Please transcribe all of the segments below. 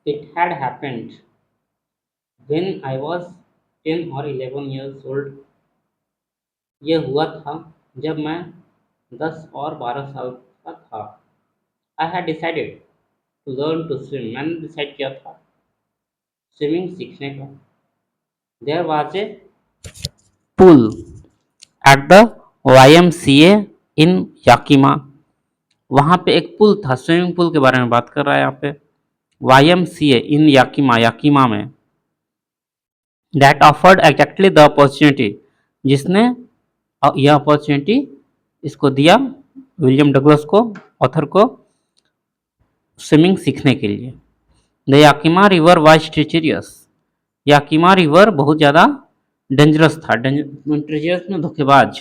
It had happened when I was 10 or 11 years old. ये हुआ था जब मैं 10 और 12 साल का था। I had decided to learn to swim. मैंने डिसाइड किया था स्विमिंग सीखने का। There was a pool at the YMCA in Yakima. वहाँ पे एक पुल था, स्विमिंग पूल के बारे में बात कर रहा है यहाँ पे। YMCA इन याकिमा, याकिमा में। That offered exactly the opportunity, जिसने यह अपॉर्चुनिटी इसको दिया, विलियम डगलस को, ऑथर को, स्विमिंग सीखने के लिए। The Yakima river was treacherous. Yakima river बहुत ज़्यादा डेंजरस था। ट्रेचरियस में धोखेबाज।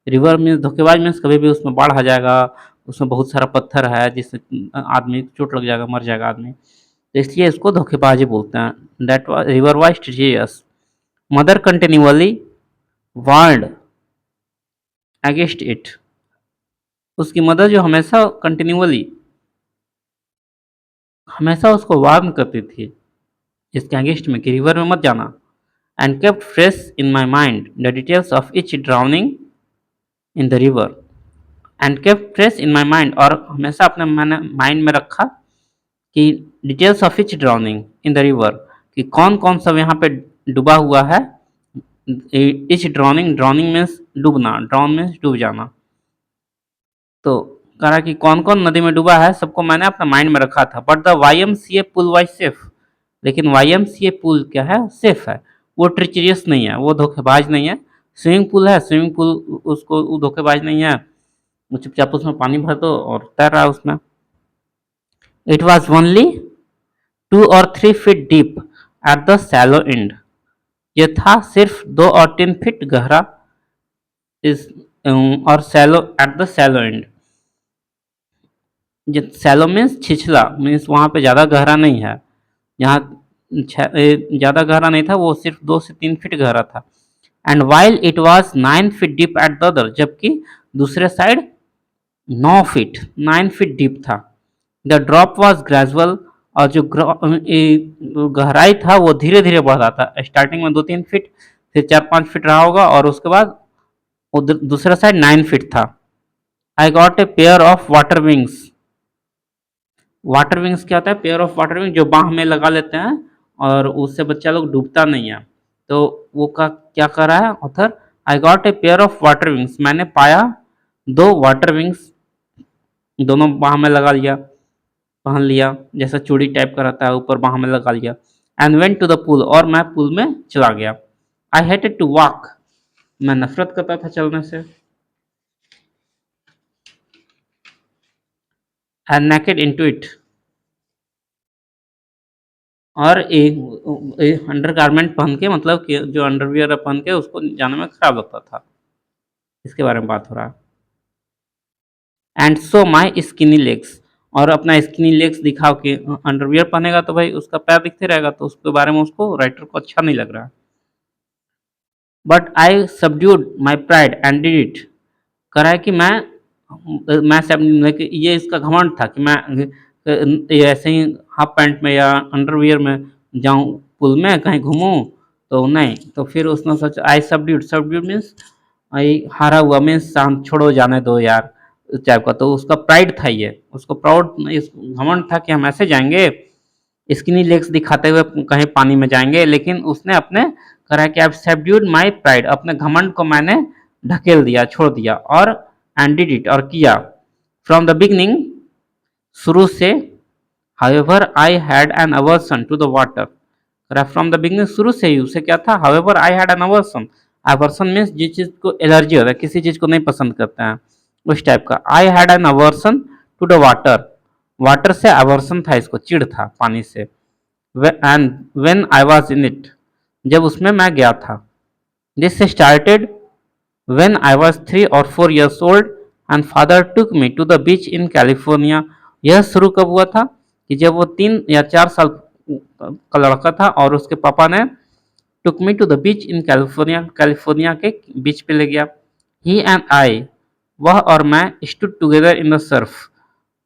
रिवर में धोखेबाज मीन्स कभी भी उसमें बाढ़ आ जाएगा, उसमें बहुत सारा पत्थर है जिससे आदमी चोट लग जाएगा, मर जाएगा आदमी, तो इसलिए इसको धोखेबाजी बोलते हैं। That river was treacherous. Mother continually warned against it. उसकी मदर जो हमेशा कंटिन्यूअली, हमेशा उसको वार्न करती थी इसके अगेंस्ट में कि रिवर में मत जाना। And kept fresh in my mind the details of each drowning in the river. And kept fresh in my mind, और हमेशा अपने माइंड में रखा कि details of each drowning in the river, कि कौन कौन सब यहाँ पे डूबा हुआ है। इच ड्राउनिंग, ड्राउनिंग मीन्स डूबना, ड्राउन मीन्स डूब जाना। तो कह रहा कि कौन कौन नदी में डूबा है सबको मैंने अपना माइंड में रखा था। But the YMCA pool was safe. लेकिन YMCA पुल क्या है, सेफ है। वो ट्रिचरियस नहीं है, वो धोखेबाज नहीं है। स्विमिंग पूल है, स्विमिंग पूल उसको वो धोखेबाज नहीं है। वो चुपचाप उसमें पानी भर दो और तैर रहा है उसमें। It was only 2 or 3 feet deep at the shallow end. ये था सिर्फ 2 और 3 फीट गहरा इस और shallow at the shallow end. Shallow means छिछला, मीन्स वहाँ पे ज़्यादा गहरा नहीं है। यहाँ ज़्यादा गहरा नहीं था, वो सिर्फ 2 से 3 फीट गहरा था। And while it was 9 feet deep at the other, जबकि दूसरे साइड 9 फीट, 9 फीट डीप था। द ड्रॉप वॉज ग्रेजुअल, और जो गहराई था वो धीरे धीरे बढ़ रहा था। स्टार्टिंग में 2-3 फीट, फिर 4-5 फीट रहा होगा, और उसके बाद दूसरा साइड 9 फीट था। I got a pair of water wings. Water wings क्या होता है, पेयर ऑफ वाटर विंग, जो बाह में लगा लेते हैं और उससे बच्चा लोग डूबता नहीं है। तो वो का क्या कर रहा है author, I got a pair of water wings, मैंने पाया 2 वाटर विंग्स, दोनों बाह में लगा लिया, पहन लिया, जैसा चूड़ी टाइप का रहता है ऊपर बाह में लगा लिया। And went to the pool, और मैं पूल में चला गया। आई हेटेड टू वॉक, मैं नफरत करता था चलने से। एंड नेकेड इनटू इट, और एक अंडर गारमेंट पहन के, मतलब कि जो अंडरवियर पहन के उसको जाने में खराब लगता था। इसके बारे में बात हो रहा है। And so my skinny legs, और अपना स्किनी लेग्स दिखाओ कि अंडरवियर पहनेगा तो भाई उसका पैर दिखते रहेगा, तो उसके बारे में उसको राइटर को अच्छा नहीं लग रहा। But I subdued my pride and did it. कह रहा है कि मैं सब, ये इसका घमंड था कि मैं ये ऐसे ही हाफ पैंट में या अंडरवियर में जाऊं पुल में कहीं घूमूं, तो नहीं। तो फिर उसने सोचा, आई सबड्यूड, सबड्यूड मीन्स आई हारा हुआ, मीन्स शांत, छोड़ो जाने दो यार इस टाइप का। तो उसका प्राइड था, ये उसको प्राउड, इस घमंड था कि हम ऐसे जाएंगे स्किनी लेग्स दिखाते हुए कहीं पानी में जाएंगे। लेकिन उसने अपने कह रहा है कि आई सबड्यूड माई प्राइड, अपने घमंड को मैंने ढकेल दिया, छोड़ दिया। और एंड डिड इट, और किया। फ्रॉम द बिगनिंग, शुरू से। However I had an aversion to the water, from the beginning, शुरू से ही उसे क्या था, however I had an aversion. Aversion means जिस चीज को एलर्जी होता है, किसी चीज को नहीं पसंद करते हैं, उस टाइप का। I had an aversion to the water, water से अवर्सन था, इसको चिढ़ था पानी से। And when I was in it, जब उसमें मैं गया था। This started when I was 3 or 4 years old and father took me to the beach in California। यह शुरू कब हुआ था कि जब वो 3 या 4 साल का लड़का था और उसके पापा ने took me to the beach in California, California के बीच पे ले गया। He and I, वह और मैं stood together in the surf,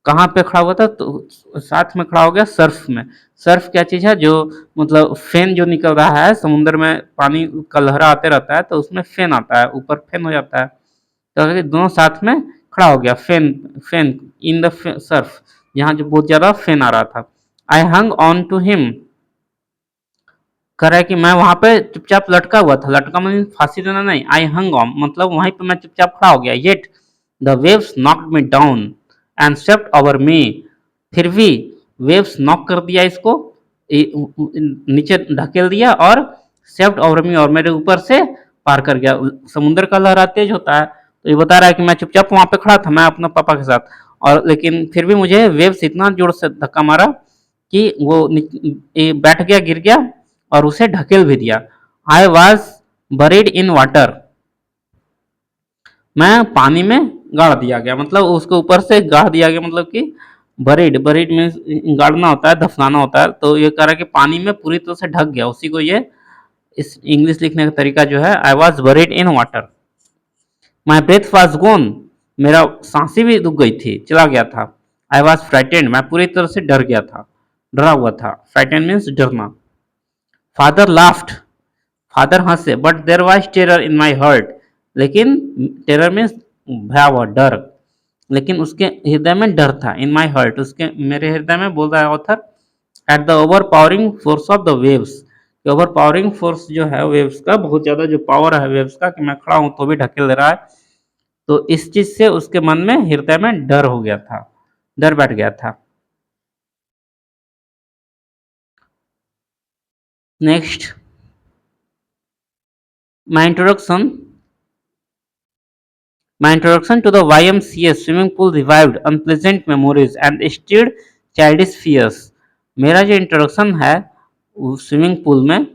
कहाँ पे खड़ा हुआ था? तो साथ में खड़ा हो गया सर्फ में। सर्फ क्या चीज़ है? जो मतलब फेन जो निकल रहा है समुद्र में, पानी का लहरा आते रहता है तो उसमें फेन आता है, ऊपर फेन हो जाता है। तो अगर दोनों साथ में खड़ा हो गया, फेन फेन इन द सर्फ, जहाँ जो बहुत ज़्यादा फेन आ रहा था। आई हंग ऑन टू हिम, कह रहा है कि मैं वहां पे चुपचाप लटका हुआ था। लटका मतलब फांसी देना नहीं, आई हंग ऑन मतलब वहीं पे मैं चुपचाप खड़ा हो गया। Yet the waves knocked me down and swept over me, फिर भी वेव्स नॉक कर दिया इसको, नीचे ढकेल दिया, और स्वेप्ट ओवर मी, और मेरे ऊपर से पार कर गया। समुद्र का लहरा तेज होता है, तो ये बता रहा है कि मैं चुपचाप वहां पे खड़ा था, मैं अपने पापा के साथ, और लेकिन फिर भी मुझे वेव्स इतना जोर से धक्का मारा कि वो बैठ गया, गिर गया, और उसे ढकेल भी दिया। आई वॉज बरीड इन वाटर, मैं पानी में गाड़ दिया गया, मतलब उसके ऊपर से गाड़ दिया गया, मतलब कि बरीड, बरीड में गाड़ना होता है, दफनाना होता है। तो ये कह रहा है कि पानी में पूरी तरह से ढक गया, उसी को ये इस इंग्लिश लिखने का तरीका जो है, I was buried in water. My breath was gone, मेरा सांसें भी रुक गई थी, चला गया था। आई वॉज फ्राइटेंड, मैं पूरी तरह से डर गया था, डरा हुआ था। फ्राइटेंड मीन्स डरना। फादर लाफ्ट, फादर हंसे, but there was terror in my heart, लेकिन टेरर मीन्स भयावह डर, लेकिन उसके हृदय में डर था। इन माई हार्ट, उसके मेरे हृदय में, बोल रहा है author, at the over powering force of the waves, over powering force जो है वेव्स का, बहुत ज्यादा जो पावर है वेव्स का, कि मैं खड़ा हूं तो भी ढकेल दे रहा है। तो इस चीज से उसके मन में, हृदय में डर हो गया था, डर बैठ गया था। Next, my introduction, My introduction to the YMCA swimming pool revived unpleasant memories and stirred childish fears. मेरा जो इंट्रोडक्शन है स्विमिंग पूल में,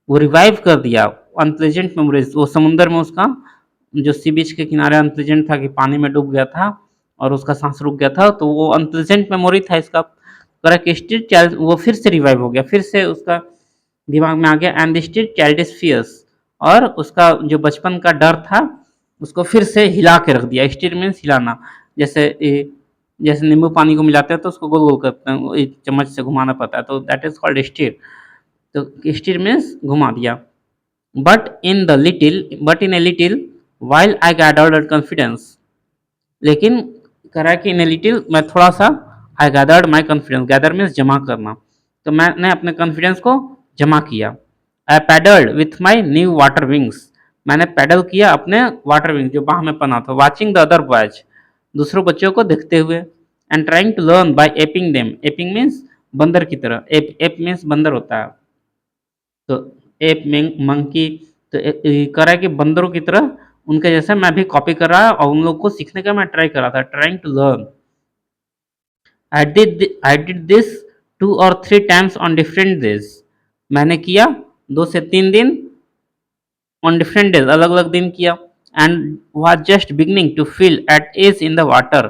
वो रिवाइव कर दिया अनप्लेजेंट मेमोरीज। वो समुंदर में उसका जो सी बीच के किनारे अनप्लेजेंट था, कि पानी में डूब गया था और उसका सांस रुक गया था, तो वो अनप्लेजेंट मेमोरी था इसका। करेक्ट, वो फिर से रिवाइव हो गया, फिर से उसका दिमाग में आ गया। एंड स्टिल चाइल्डिश फियर्स, और उसका जो बचपन का डर था उसको फिर से हिला के रख दिया। स्टिर मीन्स हिलाना, जैसे जैसे नींबू पानी को मिलाते हैं तो उसको गोल गोल करते हैं, एक चम्मच से घुमाना पड़ता है, तो दैट इज कॉल्ड स्टिर। तो स्टिर मीन्स घुमा दिया। But in a little while I gathered confidence, लेकिन कह रहा है कि इन ए लिटिल, मैं थोड़ा सा, I gathered my confidence, gather means जमा करना, तो मैंने अपने कॉन्फिडेंस को जमा किया। I paddled with my new water wings, मैंने पैडल किया अपने वाटर विंग जो बाह में पना था। वाचिंग द अदर बॉयज, दूसरों बच्चों को देखते हुए। And trying to learn by aping them, aping means बंदर की तरह, एप मीन्स बंदर होता है, तो एप मंकी, तो कर रहा है कि बंदरों की तरह उनके जैसे मैं भी कॉपी कर रहा, और उन लोग को सीखने का मैं ट्राई कर रहा था, trying to learn. I did this 2 or 3 times on different days, मैंने किया 2 से 3 दिन, ऑन डिफरेंट डेज, अलग अलग दिन किया। And was just beginning to feel at ease in the water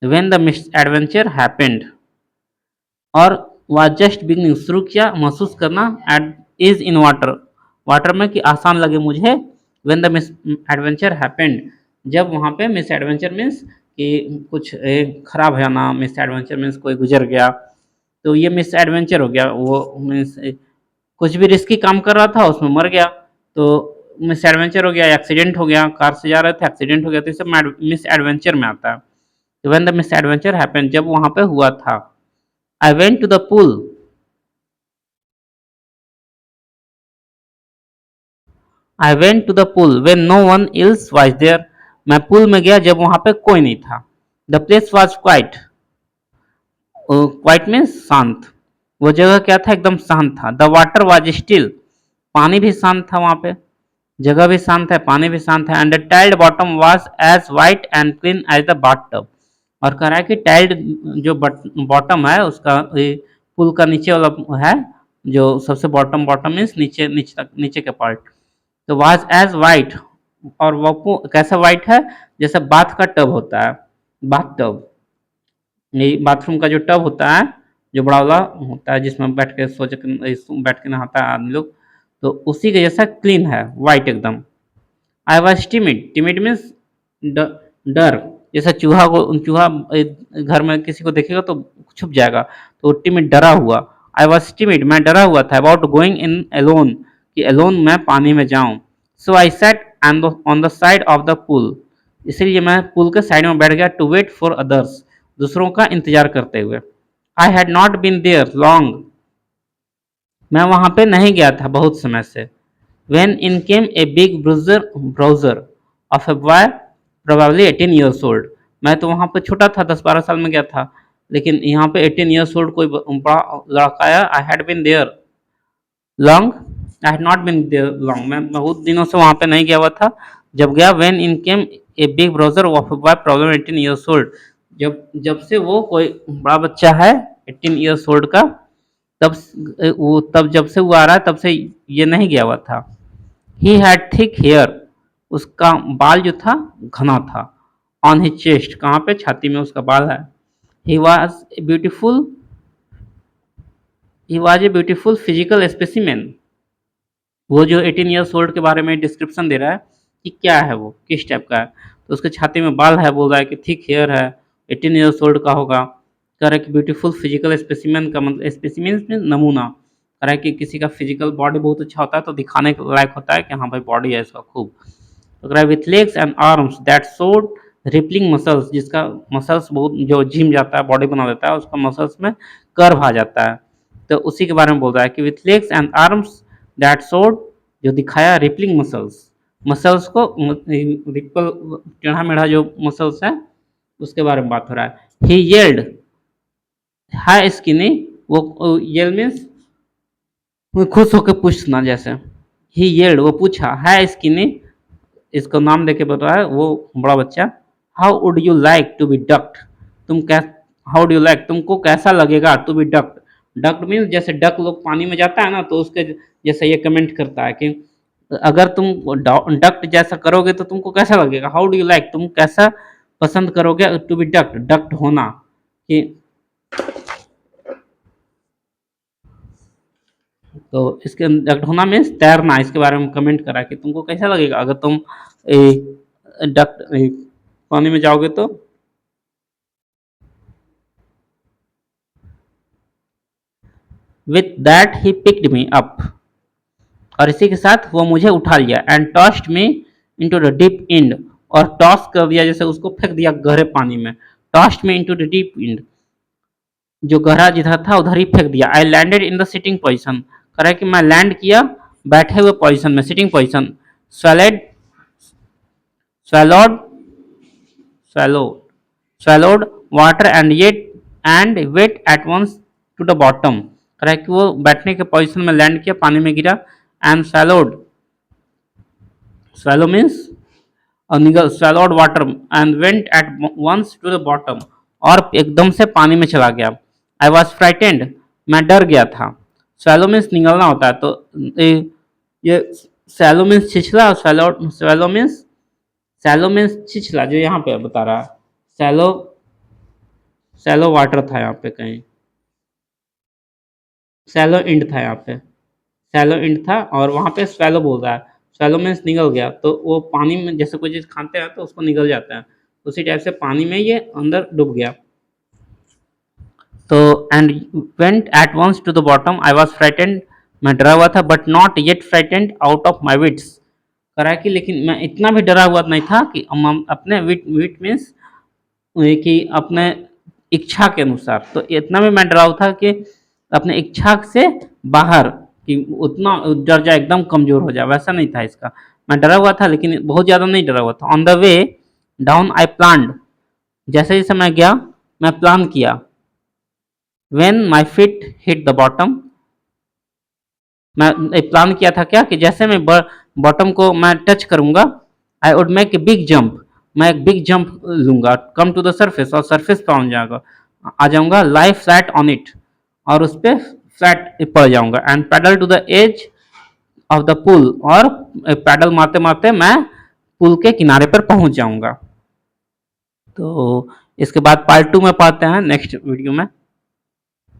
when the misadventure happened, और वाज जस्ट बिगनिंग, शुरू किया महसूस करना, at ease in water, water में, कि आसान लगे मुझे। When the misadventure happened, जब वहाँ पे मिस एडवेंचर मीन्स कि कुछ खराब है ना, मिस एडवेंचर मीन्स कोई गुजर गया, तो ये मिस एडवेंचर हो गया। वो मीन्स कुछ भी रिस्की काम कर रहा था उसमें मर गया, तो मिस एडवेंचर हो गया, एक्सीडेंट हो गया, कार से जा रहे थे एक्सीडेंट हो गया, तो इसे मिस एडवेंचर में आता है। तो when the misadventure happened, जब वहाँ पे हुआ था। I went to the pool, I went to the pool when no one else was there, मैं पूल में गया जब वहां पे कोई नहीं था। The place was quiet, quiet means शांत, वो जगह क्या था, एकदम शांत था। द वाटर वॉज स्टिल, पानी भी शांत था वहां पे, जगह भी शांत है, पानी भी शांत है। And the tiled bottom was as white and clean as the bathtub, और कह रहा है कि टाइल्ड जो बॉटम है उसका, पुल का नीचे वाला है, जो सबसे बॉटम, बॉटम मीन्स नीचे, नीचे तक, नीचे के पार्ट, तो वाज एज वाइट, और वो कैसा वाइट है, जैसे बाथ का टब होता है, बाथ टब, ये बाथरूम का जो टब होता है, जो बड़ा वाला होता है जिसमें बैठ के बैठ के नहाता है आदमी लोग, तो उसी के जैसा क्लीन है, वाइट एकदम। I was timid, timid means डर, जैसे घर में किसी को देखेगा तो छुप जाएगा, तो टिमिड डरा हुआ। आई वॉज टिमिड, मैं डरा हुआ था, अबाउट गोइंग इन एलोन, कि एलोन मैं पानी में जाऊं। So I sat on the side of the pool, इसलिए मैं पुल के साइड में बैठ गया, टू वेट फॉर अदर्स, दूसरों का इंतजार करते हुए। I had not been there long, मैं वहां पे नहीं गया था बहुत समय से। When in came a big browser of a boy probably 18 years old, मैं तो वहाँ पे छोटा था, 10-12 साल में गया था, लेकिन यहाँ पे 18 years old कोई बड़ा लड़का आया। I had been there long, I had not been there long, मैं बहुत दिनों से वहाँ पे नहीं गया हुआ था। जब गया, when in came a big browser of a boy probably 18 years old, जब जब से वो कोई बड़ा बच्चा है 18 years old का, तब जब से वो आ रहा है तब से ये नहीं गया हुआ था। ही हैड थिक हेयर, उसका बाल जो था घना था। ऑन हिज चेस्ट, कहाँ पे, छाती में उसका बाल है। He was a beautiful physical specimen, वो जो 18 ईयर्स ओल्ड के बारे में डिस्क्रिप्शन दे रहा है कि क्या है वो, किस टाइप का है, तो उसके छाती में बाल है, बोल रहा है कि थिक हेयर है, 18 ईयर्स ओल्ड का होगा। कह रहा है कि ब्यूटीफुल फिजिकल स्पेसिमेन का मतलब, स्पेसिमेन में नमूना, कह रहा है कि किसी का फिजिकल बॉडी बहुत अच्छा होता है तो दिखाने के लायक होता है कि हाँ भाई बॉडी है इसका खूब। तो कह रहा है with legs and arms that showed rippling muscles, जिसका मसल्स बहुत जो जिम जाता है, बॉडी बना देता है, उसका मसल्स में कर्व आ जाता है। तो उसी के बारे में बोल रहा है कि with legs and arms that showed, जो दिखाया रिपलिंग मसल्स, मसल्स को रिपल, टेढ़ा मेढ़ा जो मसल्स है उसके बारे में बात हो रहा है। ही येल्ड, हाई स्किनी, वो येल मीन्स खुश होकर पूछना, जैसे ही येल्ड, वो पूछा, हाई स्किनी, इसको नाम देके बता रहा है वो बड़ा बच्चा। How would you like to be ducked, तुम कै हाउ डू यू लाइक, तुमको कैसा लगेगा to be ducked. Ducked means जैसे डक लोग पानी में जाता है ना, तो उसके जैसे ये कमेंट करता है कि अगर तुम डक्ट जैसा करोगे तो तुमको कैसा लगेगा। हाउ डू यू लाइक, तुम कैसा पसंद करोगे टू बी डक्ट, डक्ट होना, कि तो इसके डक्ट होना मीन्स तैरना, इसके बारे में कमेंट करा कि तुमको कैसा लगेगा अगर तुम डक्ट पानी में जाओगे तो। With that he picked me up, और इसी के साथ वो मुझे उठा लिया। And tossed me into the deep and, और टॉस कर दिया, जैसे उसको फेंक दिया गहरे पानी में। Tossed me into the deep and, जो गहरा जिधर था उधर ही फेंक दिया। I landed in the sitting position, कह रहा है कि मैं लैंड किया बैठे हुए पोजिशन में, sitting position. Swallowed swallowed swallowed swallowed water and yet and wet at once to the bottom, कह रहा है कि वो बैठने के पोजीशन में लैंड किया, पानी में गिरा। एंड swallowed, swallow means निगल, swallowed water and went at once to the bottom, और एकदम से पानी में चला गया। I was frightened, मैं डर गया था। swallow means निगलना होता है, तो ये swallow means छिछला, swallow means सैलो में छिछला, जो यहाँ पे बता रहा है सैलो, सैलो वाटर था यहाँ पे, कहीं सैलो इंड था, यहाँ पे सैलो इंड था, और वहाँ पे स्वैलो बोल रहा है। स्वैलो में निगल गया, तो वो पानी में जैसे कोई चीज़ खाते हैं तो उसको निगल जाता है, उसी टाइप से पानी में ये अंदर डूब गया। तो and went at once to the bottom, I was frightened, मैं डरा हुआ था, but not yet frightened out of my wits, करा कि लेकिन मैं इतना भी डरा हुआ नहीं था कि अपने विट मीन्स कि अपने इच्छा के अनुसार, तो इतना भी मैं डरा हुआ था कि अपने इच्छा से बाहर, कि उतना डर जाए एकदम कमज़ोर हो जाए, वैसा नहीं था इसका। मैं डरा हुआ था लेकिन बहुत ज़्यादा नहीं डरा हुआ था। On the way down I planned, जैसे जैसे मैं गया मैं प्लान किया। When my fit hit the bottom, मैं प्लान किया था क्या कि जैसे मैं बॉटम को मैं टच करूंगा, I would make a big jump, मैं एक बिग जंप लूंगा, कम टू द सरफेस, और सरफेस पे आ जाऊंगा, लाई फ्लैट ऑन इट, और उस पर फ्लैट पड़ जाऊंगा। And paddle to the edge of the pool, और पैडल मारते मारते मैं पुल के किनारे पर पहुंच जाऊंगा। तो इसके बाद पार्ट 2 में पढ़ते हैं नेक्स्ट वीडियो में।